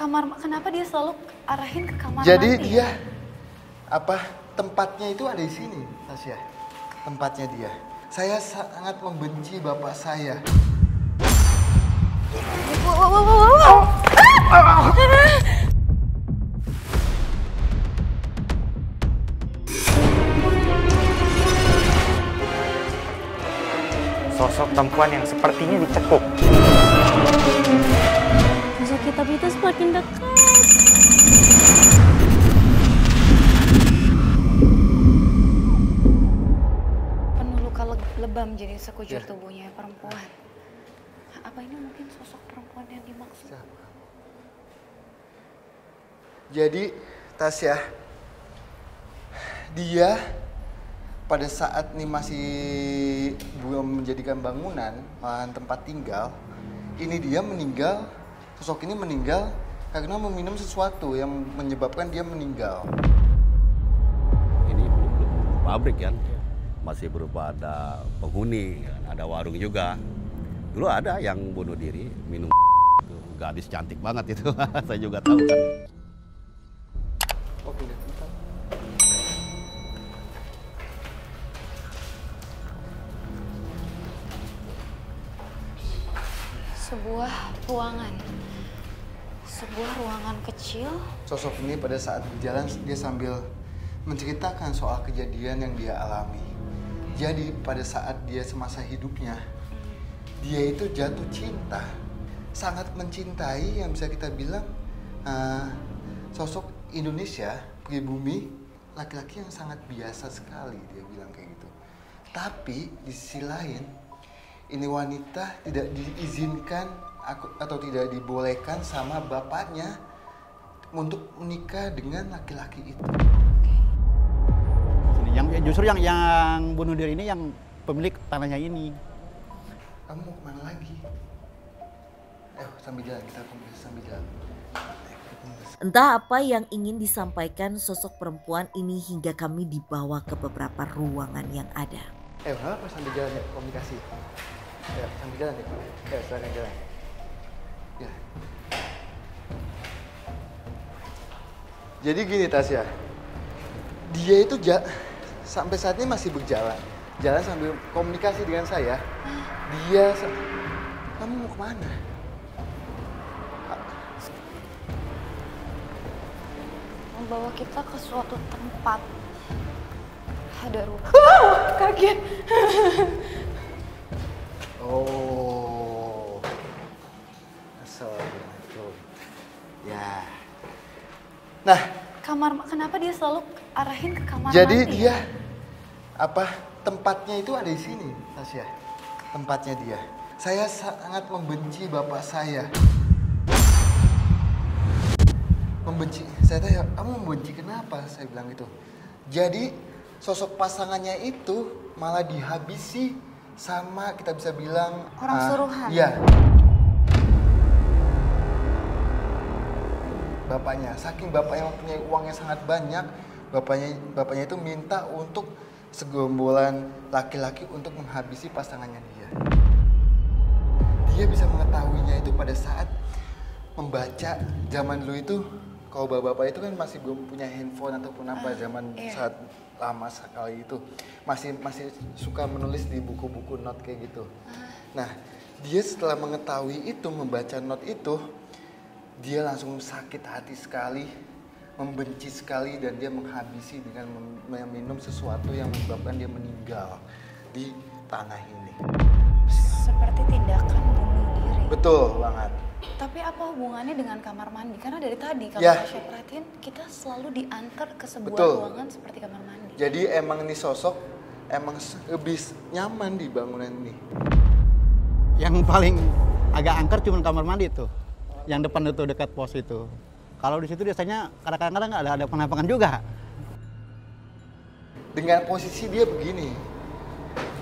kamar, kenapa dia selalu arahin ke kamar Jadi mandi? dia tempatnya itu ada di sini, Tasya. Tempatnya dia. Saya sangat membenci bapak saya. Sosok perempuan yang sepertinya dicekuk. Sosok kitab itu semakin dekat. Penuh luka lebam jadi sekujur tubuhnya perempuan. Apa ini mungkin sosok perempuan yang dimaksud? Jadi Tasya, dia pada saat ini masih belum menjadikan bangunan, malahan tempat tinggal, ini dia meninggal, sosok ini meninggal karena meminum sesuatu yang menyebabkan dia meninggal. Ini belum pabrik kan, masih berupa ada penghuni, ada warung juga. Dulu ada yang bunuh diri, minum itu gadis cantik banget itu, saya juga tahu kan. Oke, bentar. Sebuah ruangan kecil. Sosok ini pada saat berjalan dia sambil menceritakan soal kejadian yang dia alami. Jadi pada saat dia semasa hidupnya, dia itu jatuh cinta, sangat mencintai yang bisa kita bilang sosok Indonesia, pribumi, laki-laki yang sangat biasa sekali, dia bilang kayak gitu. Tapi di sisi lain, ini wanita tidak diizinkan atau tidak dibolehkan sama bapaknya untuk menikah dengan laki-laki itu. Justru yang bunuh diri ini yang pemilik tanahnya ini. Kamu mau kemana lagi? Ayo sambil jalan, kita komunikasi sambil jalan. Entah apa yang ingin disampaikan sosok perempuan ini hingga kami dibawa ke beberapa ruangan yang ada. Apa sambil jalan ya, komunikasi. Ya, sambil jalan ya. Ya, silakan jalan. Ya. Jadi gini Tasya, dia itu sampai saat ini masih berjalan. Jalan sambil komunikasi dengan saya. Kamu mau kemana? Membawa kita ke suatu tempat. Ada rumah. Kaget. Oh. Assalamualaikum. Ya. Nah, Kenapa dia selalu arahin ke kamar jadi mandi? dia tempatnya itu ada di sini, Tasya. Tempatnya dia. Saya sangat membenci bapak saya. Membenci. Saya tanya, kamu membenci kenapa? Saya bilang gitu. Jadi sosok pasangannya itu malah dihabisi sama kita bisa bilang orang suruhan. Iya. Bapaknya, saking bapaknya punya uangnya sangat banyak, bapaknya itu minta untuk segerombolan laki-laki untuk menghabisi pasangannya dia. Dia bisa mengetahuinya itu pada saat membaca. Zaman dulu itu kalau bapak-bapak itu kan masih belum punya handphone ataupun apa, zaman saat lama sekali itu masih suka menulis di buku-buku not kayak gitu. Nah, dia setelah mengetahui itu, membaca not itu, dia langsung sakit hati sekali, membenci sekali, dan dia menghabisi dengan meminum sesuatu yang menyebabkan dia meninggal di tanah ini. Seperti tindakan bunuh diri. Betul banget. Tapi apa hubungannya dengan kamar mandi? Karena dari tadi kalau saya perhatiin, kita selalu diantar ke sebuah ruangan seperti kamar mandi. Jadi emang ini sosok emang lebih nyaman di bangunan ini. Yang paling agak angker cuma kamar mandi tuh. Yang depan itu dekat pos itu. Kalau di situ biasanya kadang-kadang ada penampakan juga. Dengan posisi dia begini,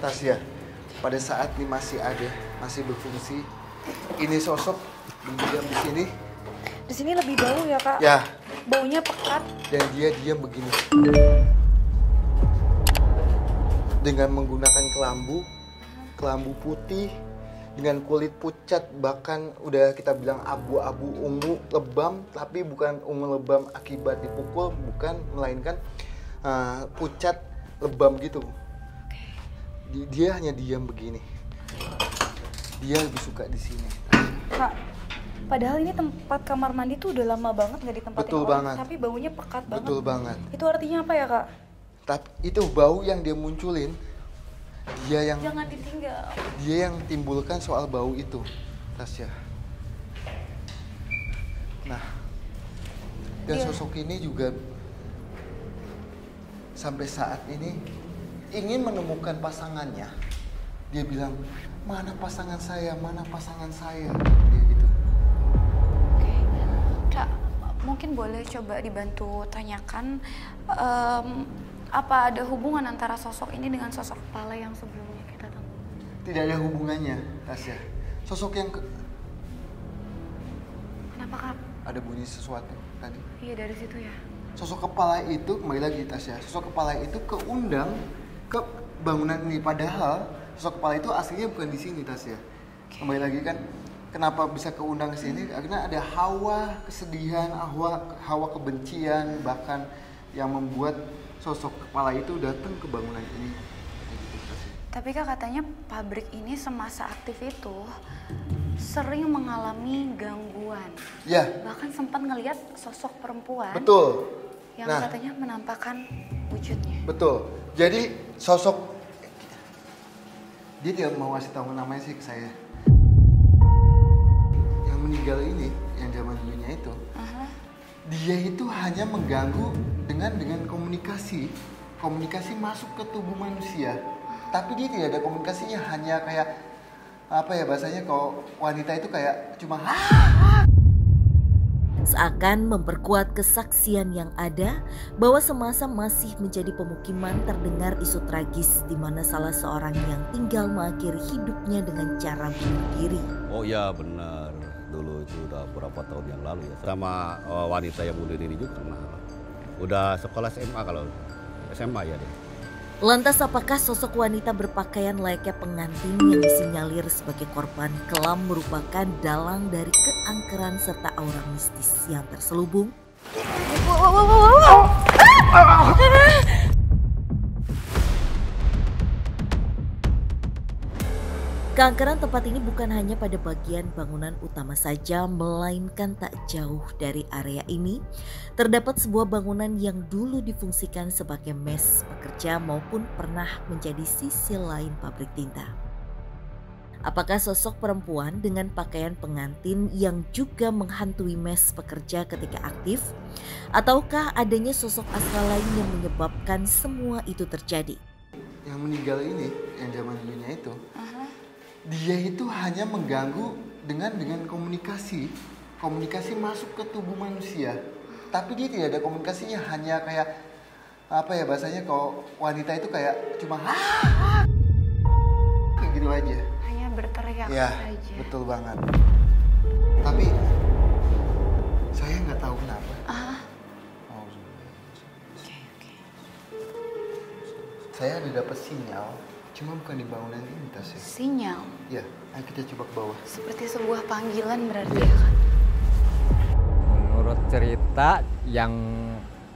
Tasya, pada saat ini masih berfungsi, ini sosok diam di sini. Di sini lebih bau ya Kak? Ya. Baunya pekat. Dan dia diam begini. Dengan menggunakan kelambu putih dengan kulit pucat, bahkan udah kita bilang abu-abu ungu lebam, tapi bukan ungu lebam akibat dipukul, bukan, melainkan pucat lebam gitu. Dia hanya diam begini. Dia lebih suka di sini. Kak, padahal ini tempat kamar mandi tuh udah lama banget nggak ditempatin Betul orang, banget. tapi baunya pekat banget. Betul banget. Itu artinya apa ya, Kak? Tapi itu bau yang dia munculin, dia Jangan ditinggal. yang timbulkan soal bau itu, Tasya. Nah, dan sosok ini juga sampai saat ini ingin menemukan pasangannya. Dia bilang, mana pasangan saya, mana pasangan saya, dia gitu. Oke, Kak, mungkin boleh coba dibantu tanyakan apa ada hubungan antara sosok ini dengan sosok kepala yang sebelumnya kita temui? Tidak ada hubungannya, Tasya. Sosok yang Kenapa, Kak? ada bunyi sesuatu tadi. Iya, dari situ ya. Sosok kepala itu, kembali lagi Tasya, sosok kepala itu keundang ke bangunan ini. Padahal sosok kepala itu aslinya bukan di sini, Tasya. Kembali lagi kan, kenapa bisa keundang ke sini? Karena ada hawa kesedihan, hawa kebencian, bahkan yang membuat sosok kepala itu datang ke bangunan ini. Tapi Kak, katanya pabrik ini semasa aktif itu sering mengalami gangguan. Ya, Bahkan sempat ngelihat sosok perempuan betul. yang Nah, katanya menampakkan wujudnya. betul. Jadi sosok dia tidak mau kasih tahu namanya sih ke saya. Yang meninggal ini, yang zaman dulunya itu, dia itu hanya mengganggu dengan komunikasi masuk ke tubuh manusia. Tapi dia tidak ada komunikasinya, hanya kayak apa ya bahasanya, kalau wanita itu kayak cuma Seakan memperkuat kesaksian yang ada bahwa semasa masih menjadi pemukiman terdengar isu tragis di mana salah seorang yang tinggal mengakhiri hidupnya dengan cara bunuh diri. Oh iya benar, dulu itu udah beberapa tahun yang lalu ya. Sama wanita yang bunuh diri juga kenal. Udah sekolah SMA kalau SMA ya deh. Lantas apakah sosok wanita berpakaian layaknya pengantin yang disinyalir sebagai korban kelam merupakan dalang dari keangkeran serta aura mistis yang terselubung? Keangkeran tempat ini bukan hanya pada bagian bangunan utama saja, melainkan tak jauh dari area ini terdapat sebuah bangunan yang dulu difungsikan sebagai mes pekerja maupun pernah menjadi sisi lain pabrik tinta. Apakah sosok perempuan dengan pakaian pengantin yang juga menghantui mes pekerja ketika aktif? Ataukah adanya sosok astral lain yang menyebabkan semua itu terjadi? yang meninggal ini, yang zaman dulunya itu, dia itu hanya mengganggu dengan komunikasi masuk ke tubuh manusia. Tapi dia tidak ada komunikasinya, hanya kayak apa ya bahasanya, kalau wanita itu kayak cuma kayak gitu aja. Hanya berteriak Ya, saja. betul banget. Tapi saya nggak tahu kenapa. Oh, saya ada dapat sinyal, cuma bukan di bangunan ini, Tasya. Sinyal Ya, ayo kita coba ke bawah. seperti sebuah panggilan berarti ya kan? Menurut cerita yang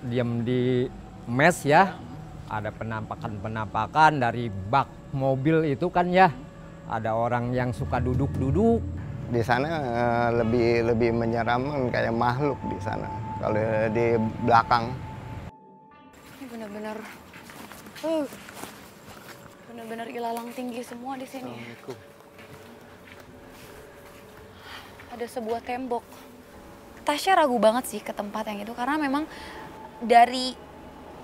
diam di mes ya, ada penampakan dari bak mobil itu kan ya, ada orang yang suka duduk-duduk. Di sana lebih menyeramkan, kayak makhluk di sana. Kalau di belakang. Ini benar-benar ilalang tinggi semua di sini. Assalamualaikum. Ada sebuah tembok. Tasya ragu banget sih ke tempat yang itu karena memang dari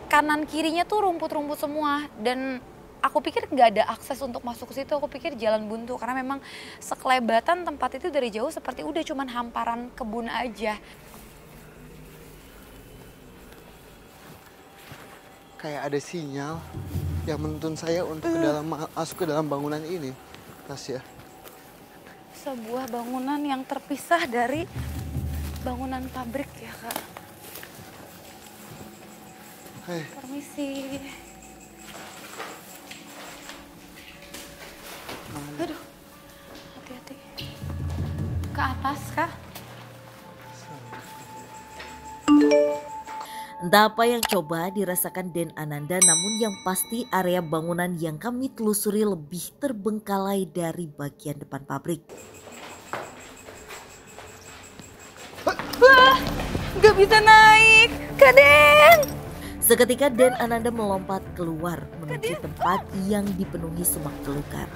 kanan kirinya tuh rumput-rumput semua dan aku pikir nggak ada akses untuk masuk ke situ. Aku pikir jalan buntu karena memang sekelebatan tempat itu dari jauh seperti udah cuman hamparan kebun aja. Kayak ada sinyal yang menuntun saya untuk masuk ke dalam bangunan ini, Tasya. Sebuah bangunan yang terpisah dari bangunan pabrik ya, Kak. Hei, Permisi. Aduh, Entah apa yang coba dirasakan Den Ananda, namun yang pasti area bangunan yang kami telusuri lebih terbengkalai dari bagian depan pabrik. Wah, gak bisa naik, Kak Den. Seketika Den Ananda melompat keluar menuju tempat yang dipenuhi semak belukar.